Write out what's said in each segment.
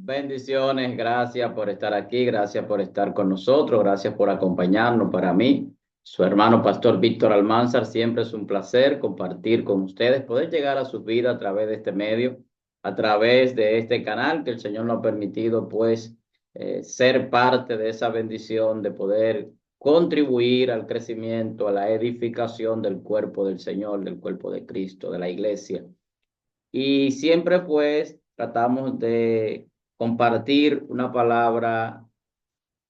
Bendiciones, gracias por estar aquí, gracias por estar con nosotros, gracias por acompañarnos. Para mí, su hermano Pastor Víctor Almanzar, siempre es un placer compartir con ustedes, poder llegar a su vida a través de este medio, a través de este canal que el Señor nos ha permitido, pues, ser parte de esa bendición de poder contribuir al crecimiento, a la edificación del cuerpo del Señor, del cuerpo de Cristo, de la iglesia. Y siempre pues tratamos de compartir una palabra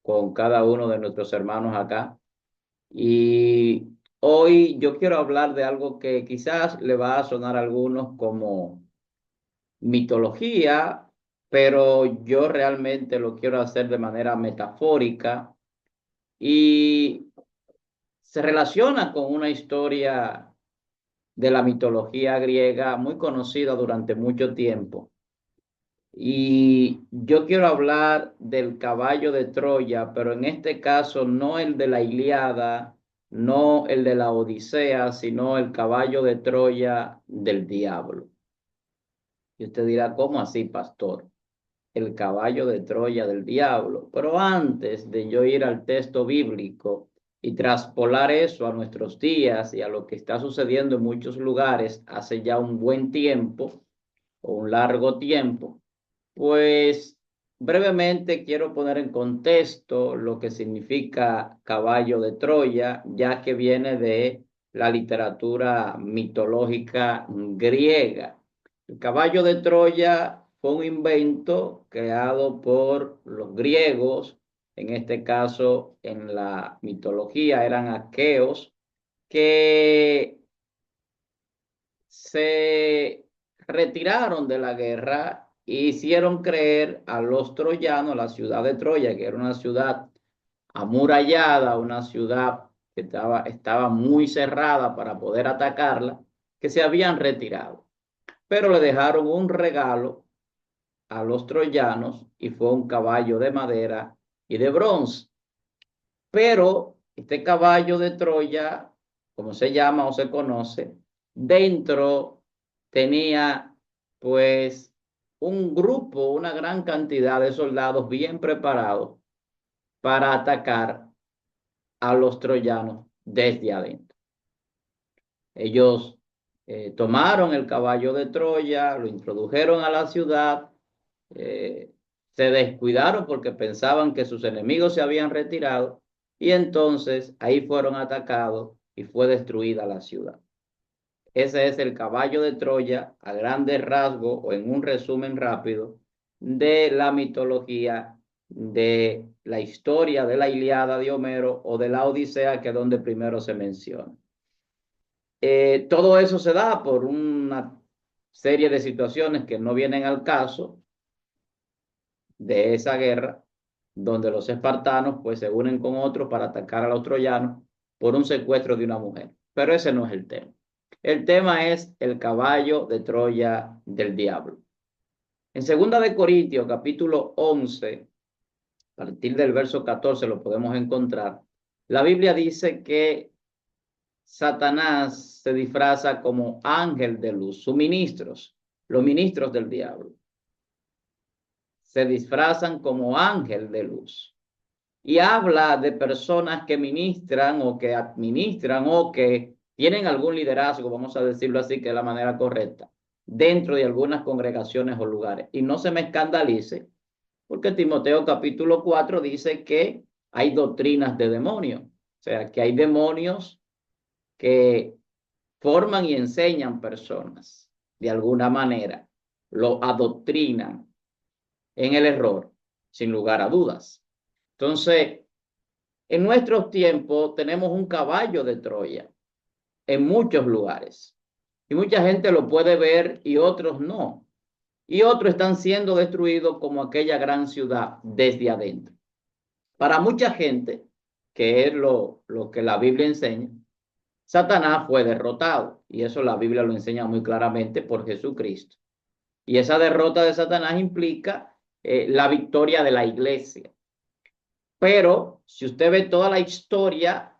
con cada uno de nuestros hermanos acá. Y hoy yo quiero hablar de algo que quizás le va a sonar a algunos como mitología, pero yo realmente lo quiero hacer de manera metafórica y se relaciona con una historia de la mitología griega muy conocida durante mucho tiempo. Y yo quiero hablar del caballo de Troya, pero en este caso no el de la Ilíada, no el de la Odisea, sino el caballo de Troya del diablo. Y usted dirá, ¿cómo así, pastor? El caballo de Troya del diablo. Pero antes de yo ir al texto bíblico y traspolar eso a nuestros días y a lo que está sucediendo en muchos lugares hace ya un buen tiempo o un largo tiempo, pues brevemente quiero poner en contexto lo que significa caballo de Troya, ya que viene de la literatura mitológica griega. El caballo de Troya fue un invento creado por los griegos, en este caso en la mitología eran aqueos, que se retiraron de la guerra e hicieron creer a los troyanos, la ciudad de Troya, que era una ciudad amurallada, una ciudad que estaba muy cerrada para poder atacarla, que se habían retirado. Pero le dejaron un regalo a los troyanos y fue un caballo de madera y de bronce. Pero este caballo de Troya, como se llama o se conoce, dentro tenía pues un grupo, una gran cantidad de soldados bien preparados para atacar a los troyanos desde adentro. Ellos tomaron el caballo de Troya, lo introdujeron a la ciudad, eh, se descuidaron porque pensaban que sus enemigos se habían retirado y entonces ahí fueron atacados y fue destruida la ciudad. Ese es el caballo de Troya a grandes rasgos o en un resumen rápido de la mitología, de la historia de la Ilíada de Homero o de la Odisea, que es donde primero se menciona. Todo eso se da por una serie de situaciones que no vienen al caso de esa guerra, donde los espartanos pues se unen con otros para atacar a los troyanos por un secuestro de una mujer. Pero ese no es el tema. El tema es el caballo de Troya del diablo. En segunda de Corintios, capítulo 11, a partir del verso 14 lo podemos encontrar. La Biblia dice que Satanás se disfraza como ángel de luz, sus ministros, los ministros del diablo, se disfrazan como ángel de luz. Y habla de personas que ministran o que administran o que tienen algún liderazgo, vamos a decirlo así, que es la manera correcta, dentro de algunas congregaciones o lugares. Y no se me escandalice, porque Timoteo capítulo 4 dice que hay doctrinas de demonios, o sea, que hay demonios que forman y enseñan personas de alguna manera, lo adoctrinan en el error, sin lugar a dudas. Entonces, en nuestros tiempos tenemos un caballo de Troya en muchos lugares y mucha gente lo puede ver y otros no. Y otros están siendo destruidos como aquella gran ciudad desde adentro. Para mucha gente, que es lo que la Biblia enseña, Satanás fue derrotado y eso la Biblia lo enseña muy claramente por Jesucristo. Y esa derrota de Satanás implica la victoria de la iglesia. Pero si usted ve toda la historia,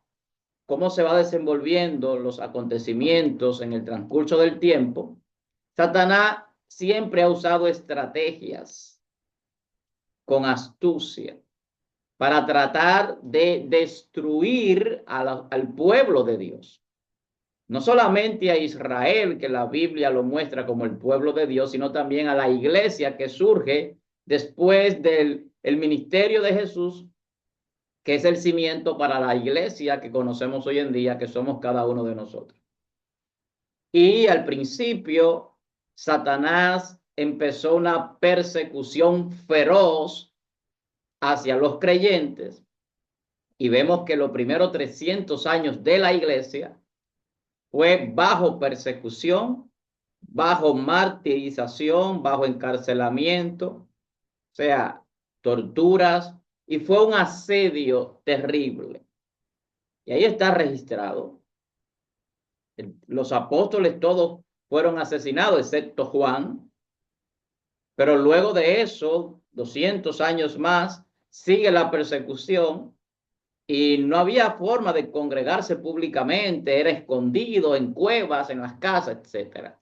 cómo se va desenvolviendo los acontecimientos en el transcurso del tiempo, Satanás siempre ha usado estrategias con astucia para tratar de destruir al pueblo de Dios. No solamente a Israel, que la Biblia lo muestra como el pueblo de Dios, sino también a la iglesia que surge después del ministerio de Jesús, que es el cimiento para la iglesia que conocemos hoy en día, que somos cada uno de nosotros. Y al principio, Satanás empezó una persecución feroz hacia los creyentes, y vemos que los primeros 300 años de la iglesia fue bajo persecución, bajo martirización, bajo encarcelamiento, o sea, torturas, y fue un asedio terrible. Y ahí está registrado. Los apóstoles todos fueron asesinados, excepto Juan, pero luego de eso, 200 años más, sigue la persecución y no había forma de congregarse públicamente, era escondido en cuevas, en las casas, etcétera.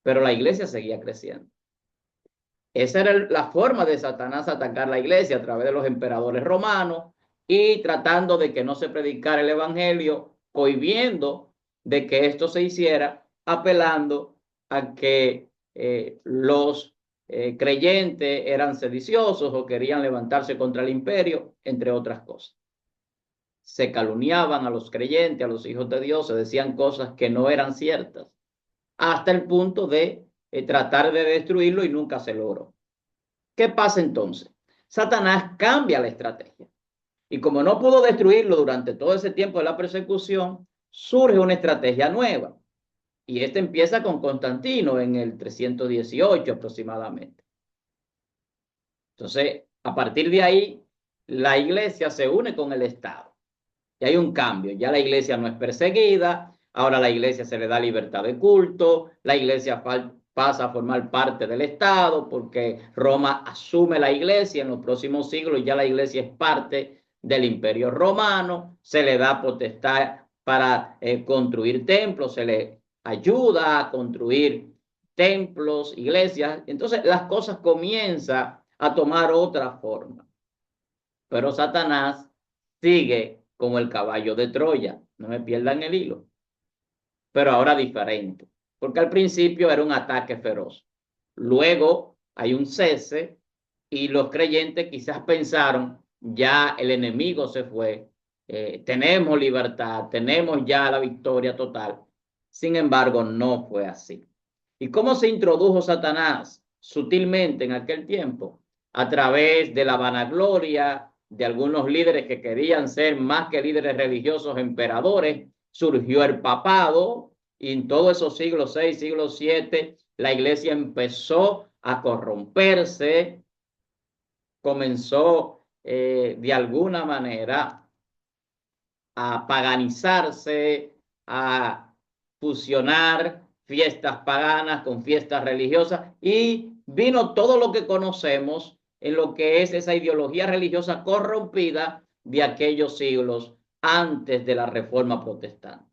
Pero la iglesia seguía creciendo. Esa era la forma de Satanás atacar la iglesia a través de los emperadores romanos y tratando de que no se predicara el evangelio, cohibiendo de que esto se hiciera, apelando a que los creyentes eran sediciosos o querían levantarse contra el imperio, entre otras cosas. Se calumniaban a los creyentes, a los hijos de Dios, se decían cosas que no eran ciertas, hasta el punto de tratar de destruirlo y nunca se logró. ¿Qué pasa entonces? Satanás cambia la estrategia. Y como no pudo destruirlo durante todo ese tiempo de la persecución, surge una estrategia nueva. Y esta empieza con Constantino en el 318 aproximadamente. Entonces, a partir de ahí, la iglesia se une con el Estado. Y hay un cambio. Ya la iglesia no es perseguida, ahora a la iglesia se le da libertad de culto, la iglesia pasa a formar parte del Estado porque Roma asume la iglesia en los próximos siglos y ya la iglesia es parte del Imperio Romano, se le da potestad para construir templos, se le ayuda a construir templos, iglesias. Entonces las cosas comienzan a tomar otra forma. Pero Satanás sigue como el caballo de Troya, no me pierdan el hilo, pero ahora diferente, porque al principio era un ataque feroz. Luego hay un cese y los creyentes quizás pensaron, ya el enemigo se fue, tenemos libertad, tenemos ya la victoria total. Sin embargo, no fue así. ¿Y cómo se introdujo Satanás sutilmente en aquel tiempo? A través de la vanagloria de algunos líderes que querían ser más que líderes religiosos, emperadores. Surgió el papado y en todos esos siglos 6, siglo 7, la iglesia empezó a corromperse, comenzó de alguna manera a paganizarse, a fusionar fiestas paganas con fiestas religiosas y vino todo lo que conocemos en lo que es esa ideología religiosa corrompida de aquellos siglos antes de la Reforma Protestante.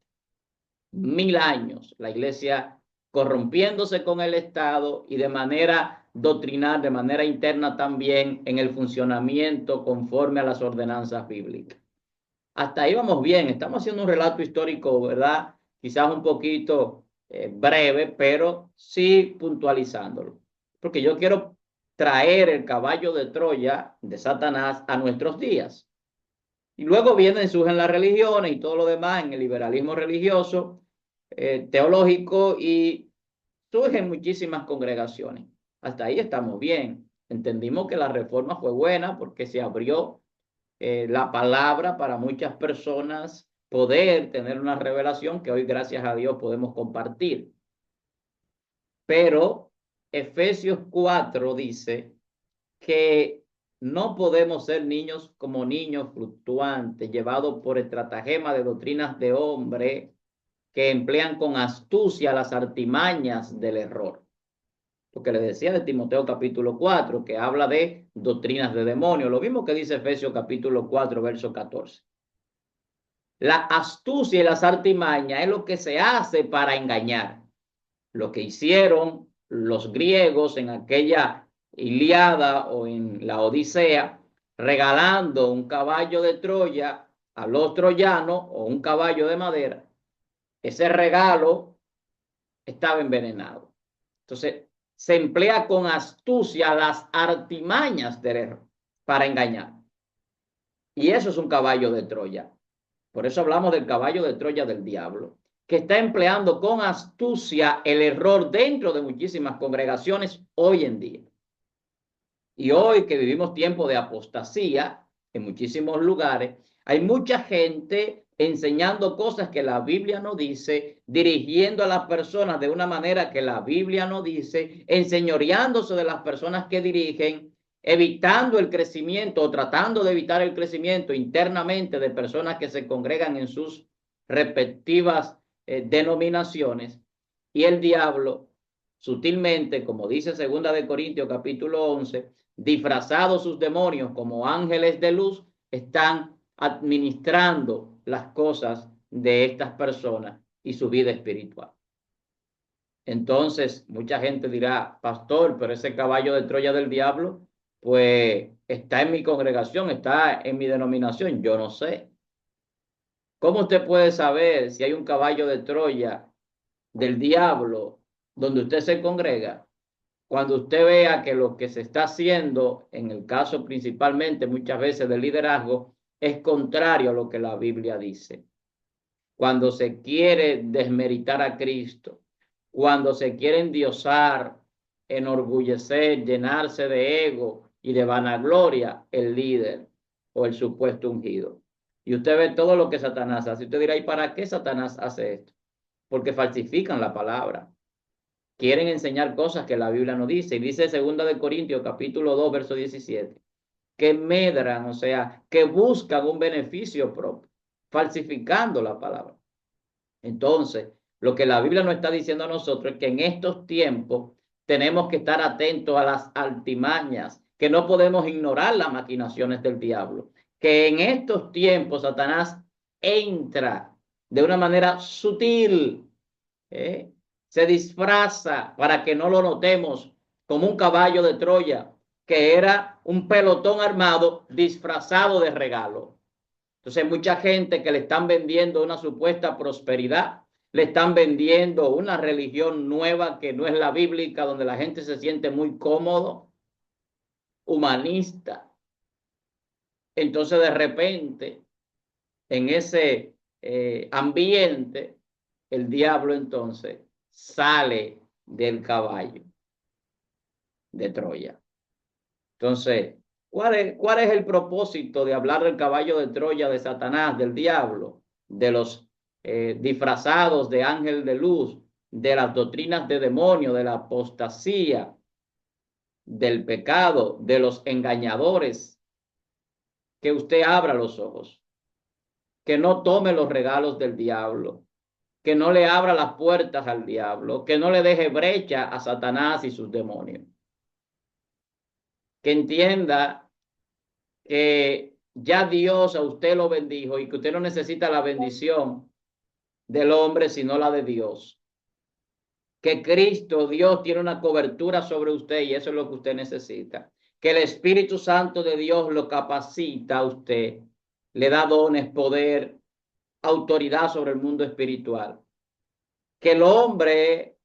1000 años la iglesia corrompiéndose con el Estado y de manera doctrinal, de manera interna también en el funcionamiento conforme a las ordenanzas bíblicas. Hasta ahí vamos bien, estamos haciendo un relato histórico, ¿verdad? Quizás un poquito breve, pero sí puntualizándolo. Porque yo quiero traer el caballo de Troya de Satanás a nuestros días. Y luego surgen las religiones y todo lo demás en el liberalismo religioso, teológico, y surgen muchísimas congregaciones. Hasta ahí estamos bien. Entendimos que la reforma fue buena porque se abrió la palabra para muchas personas poder tener una revelación que hoy, gracias a Dios, podemos compartir. Pero Efesios 4 dice que no podemos ser niños como niños fluctuantes, llevados por estratagema de doctrinas de hombre que emplean con astucia las artimañas del error. Lo que le decía de Timoteo capítulo 4, que habla de doctrinas de demonios, lo mismo que dice Efesios capítulo 4, verso 14. La astucia y las artimañas es lo que se hace para engañar. Lo que hicieron los griegos en aquella Ilíada o en la Odisea, regalando un caballo de Troya a los troyanos o un caballo de madera, ese regalo estaba envenenado. Entonces, se emplea con astucia las artimañas del error para engañar. Y eso es un caballo de Troya. Por eso hablamos del caballo de Troya del diablo, que está empleando con astucia el error dentro de muchísimas congregaciones hoy en día. Y hoy que vivimos tiempo de apostasía en muchísimos lugares, hay mucha gente enseñando cosas que la Biblia no dice, dirigiendo a las personas de una manera que la Biblia no dice, enseñoreándose de las personas que dirigen, evitando el crecimiento o tratando de evitar el crecimiento internamente de personas que se congregan en sus respectivas denominaciones. Y el diablo, sutilmente, como dice 2 Corintios capítulo 11, disfrazados sus demonios como ángeles de luz, están administrando las cosas de estas personas y su vida espiritual. Entonces, mucha gente dirá, pastor, pero ese caballo de Troya del diablo, pues está en mi congregación, está en mi denominación, yo no sé. ¿Cómo usted puede saber si hay un caballo de Troya del diablo donde usted se congrega? Cuando usted vea que lo que se está haciendo, en el caso principalmente muchas veces del liderazgo, es contrario a lo que la Biblia dice. Cuando se quiere desmeritar a Cristo, cuando se quiere endiosar, enorgullecer, llenarse de ego y de vanagloria el líder o el supuesto ungido. Y usted ve todo lo que Satanás hace. Usted dirá, ¿y para qué Satanás hace esto? Porque falsifican la palabra. Quieren enseñar cosas que la Biblia no dice. Y dice 2 Corintios capítulo 2, verso 17, que medran, o sea, que buscan un beneficio propio, falsificando la palabra. Entonces, lo que la Biblia nos está diciendo a nosotros es que en estos tiempos tenemos que estar atentos a las artimañas, que no podemos ignorar las maquinaciones del diablo, que en estos tiempos Satanás entra de una manera sutil, ¿eh? Se disfraza para que no lo notemos como un caballo de Troya, que era un pelotón armado disfrazado de regalo. Entonces, mucha gente que le están vendiendo una supuesta prosperidad, le están vendiendo una religión nueva que no es la bíblica, donde la gente se siente muy cómodo, humanista. Entonces, de repente, en ese ambiente, el diablo entonces sale del caballo de Troya. Entonces, cuál es el propósito de hablar del caballo de Troya, de Satanás, del diablo, de los disfrazados de ángel de luz, de las doctrinas de demonio, de la apostasía, del pecado, de los engañadores? Que usted abra los ojos, que no tome los regalos del diablo, que no le abra las puertas al diablo, que no le deje brecha a Satanás y sus demonios. Que entienda que ya Dios a usted lo bendijo y que usted no necesita la bendición del hombre, sino la de Dios. Que Cristo, Dios, tiene una cobertura sobre usted y eso es lo que usted necesita. Que el Espíritu Santo de Dios lo capacita a usted, le da dones, poder, autoridad sobre el mundo espiritual. Que el hombre,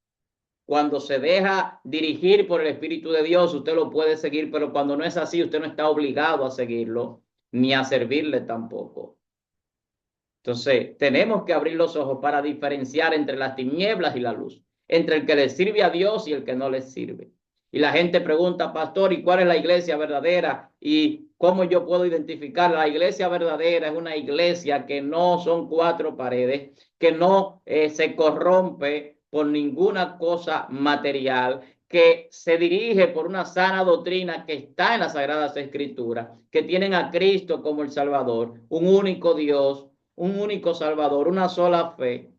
cuando se deja dirigir por el Espíritu de Dios, usted lo puede seguir, pero cuando no es así, usted no está obligado a seguirlo, ni a servirle tampoco. Entonces, tenemos que abrir los ojos para diferenciar entre las tinieblas y la luz, entre el que le sirve a Dios y el que no le sirve. Y la gente pregunta, pastor, ¿y cuál es la iglesia verdadera? ¿Y cómo yo puedo identificar? La iglesia verdadera es una iglesia que no son cuatro paredes, que no se corrompe por ninguna cosa material, que se dirige por una sana doctrina que está en las Sagradas Escrituras, que tienen a Cristo como el Salvador, un único Dios, un único Salvador, una sola fe,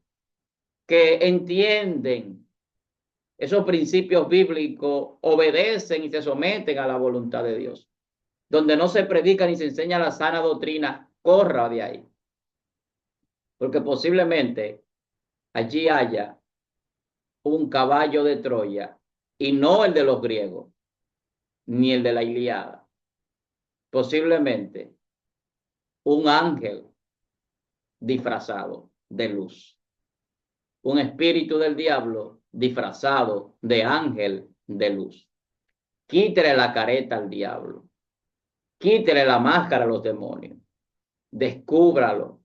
que entienden esos principios bíblicos, obedecen y se someten a la voluntad de Dios. Donde no se predica ni se enseña la sana doctrina, corra de ahí. Porque posiblemente allí haya un caballo de Troya y no el de los griegos. ni el de la Ilíada. Posiblemente un ángel disfrazado de luz. Un espíritu del diablo disfrazado de ángel de luz. Quítele la careta al diablo. Quítele la máscara a los demonios. Descúbralo.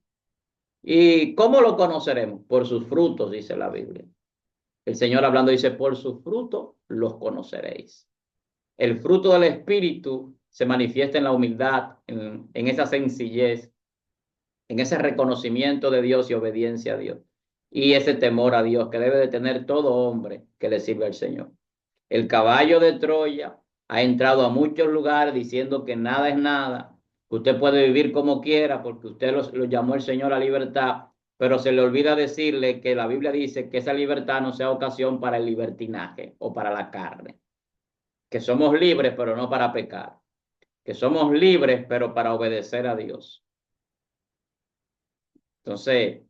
¿Y cómo lo conoceremos? Por sus frutos, dice la Biblia. El Señor hablando dice, por sus frutos los conoceréis. El fruto del Espíritu se manifiesta en la humildad, en esa sencillez, en ese reconocimiento de Dios y obediencia a Dios. Y ese temor a Dios que debe de tener todo hombre que le sirve al Señor. El caballo de Troya ha entrado a muchos lugares diciendo que nada es nada, que usted puede vivir como quiera porque usted lo llamó el Señor a libertad, pero se le olvida decirle que la Biblia dice que esa libertad no sea ocasión para el libertinaje o para la carne, que somos libres pero no para pecar, que somos libres pero para obedecer a Dios. Entonces,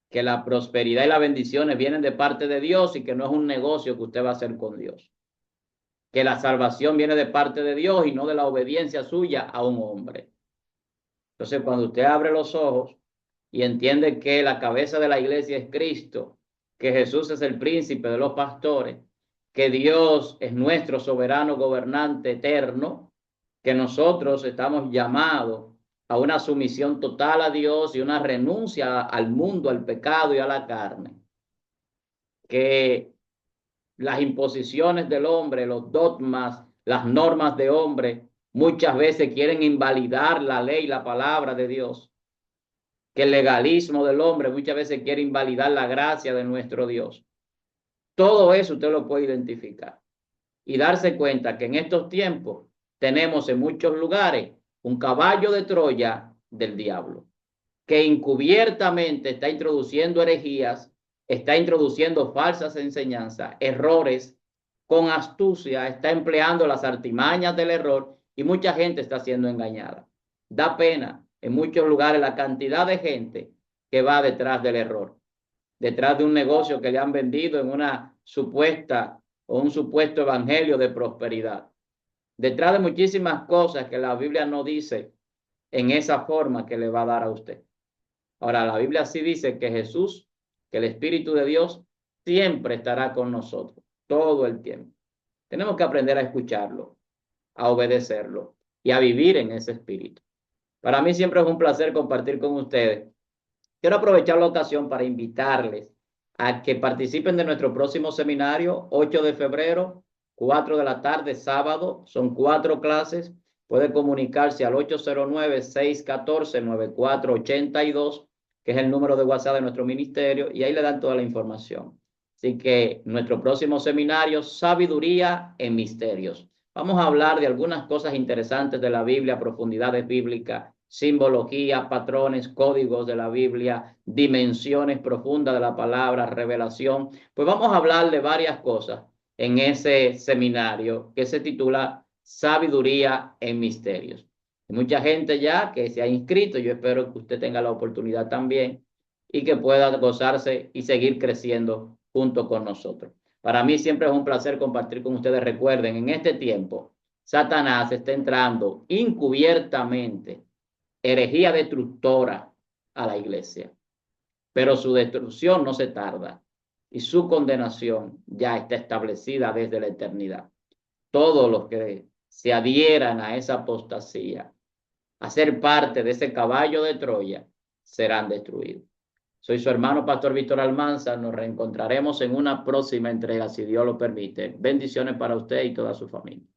que la prosperidad y las bendiciones vienen de parte de Dios y que no es un negocio que usted va a hacer con Dios. Que la salvación viene de parte de Dios y no de la obediencia suya a un hombre. Entonces, cuando usted abre los ojos y entiende que la cabeza de la iglesia es Cristo, que Jesús es el príncipe de los pastores, que Dios es nuestro soberano gobernante eterno, que nosotros estamos llamados a una sumisión total a Dios y una renuncia al mundo, al pecado y a la carne, que las imposiciones del hombre, los dogmas, las normas de hombre, muchas veces quieren invalidar la ley, la palabra de Dios. Que el legalismo del hombre muchas veces quiere invalidar la gracia de nuestro Dios. Todo eso usted lo puede identificar y darse cuenta que en estos tiempos tenemos en muchos lugares un caballo de Troya del diablo, que encubiertamente está introduciendo herejías, está introduciendo falsas enseñanzas, errores, con astucia, está empleando las artimañas del error y mucha gente está siendo engañada. Da pena en muchos lugares la cantidad de gente que va detrás del error, detrás de un negocio que le han vendido en una supuesta o un supuesto evangelio de prosperidad, detrás de muchísimas cosas que la Biblia no dice en esa forma que le va a dar a usted. Ahora, la Biblia sí dice que Jesús, que el Espíritu de Dios siempre estará con nosotros, todo el tiempo. Tenemos que aprender a escucharlo, a obedecerlo y a vivir en ese espíritu. Para mí siempre es un placer compartir con ustedes. Quiero aprovechar la ocasión para invitarles a que participen de nuestro próximo seminario, 8 de febrero, 4 de la tarde, sábado. Son 4 clases. Puede comunicarse al 809-614-9482, que es el número de WhatsApp de nuestro ministerio, y ahí le dan toda la información. Así que nuestro próximo seminario, Sabiduría en Misterios. Vamos a hablar de algunas cosas interesantes de la Biblia, profundidades bíblicas, simbología, patrones, códigos de la Biblia, dimensiones profundas de la palabra, revelación. Pues vamos a hablar de varias cosas en ese seminario que se titula Sabiduría en Misterios. Hay mucha gente ya que se ha inscrito. Yo espero que usted tenga la oportunidad también y que pueda gozarse y seguir creciendo junto con nosotros. Para mí siempre es un placer compartir con ustedes. Recuerden, en este tiempo, Satanás está entrando encubiertamente, herejía destructora a la iglesia, pero su destrucción no se tarda y su condenación ya está establecida desde la eternidad. Todos los que se adhieran a esa apostasía, a ser parte de ese caballo de Troya, serán destruidos. Soy su hermano Pastor Víctor Almanza. Nos reencontraremos en una próxima entrega, si Dios lo permite. Bendiciones para usted y toda su familia.